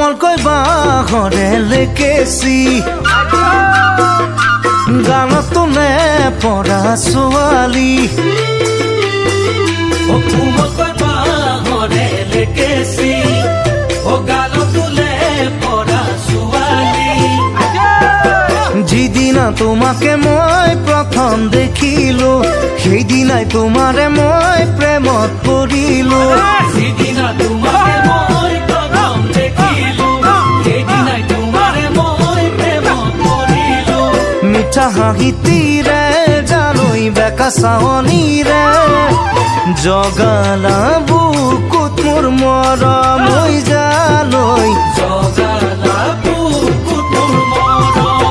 কোমলকৈ বাঁহৰে লেকেচি গানতো নে পৰা ছোৱালী কোমলকৈ বাঁহৰে লেকেচি গানতো নে পৰা ছোৱালী যিদিনা তোমাকে মই প্ৰথম দেখিলো সেইদিনাই তোমাৰে মই প্ৰেমত পৰিলো যিদিনা তোমাকে মই প্ৰথম দেখিলো সেইদিনাই তোমাৰে মই প্ৰেমত পৰিলো মিঠা হাঁহিতিৰে জানৈ বেকা চাৱনীৰে জগালা বুকুত মোৰ মৰম হৈ জানৈ জগালা বুকুত মোৰ মৰম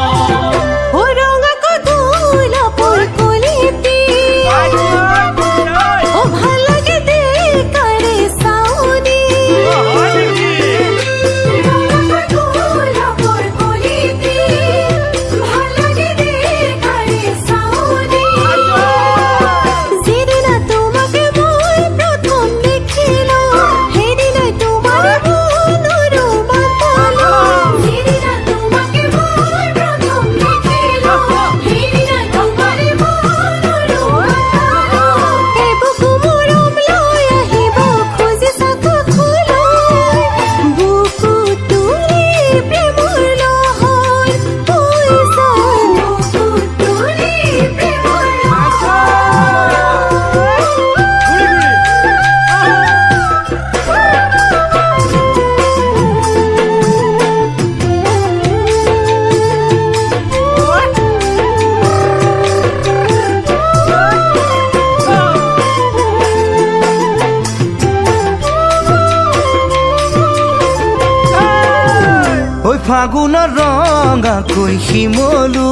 ফাগুনৰ ৰঙাকৈ শিমলু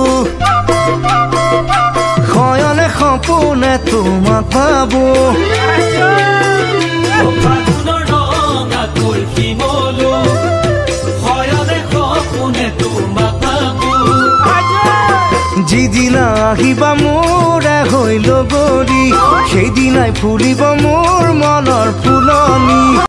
শয়নে সপোনে তোমাক পাবো ফাগুনৰ ৰঙাকৈ শিমলু শয়নে সপোনে তোমাক পাবো যিদিনা আহিবা মোৰে হৈ লগৰী সেইদিনাই ফুলিব মোৰ মনৰ ফুলনি।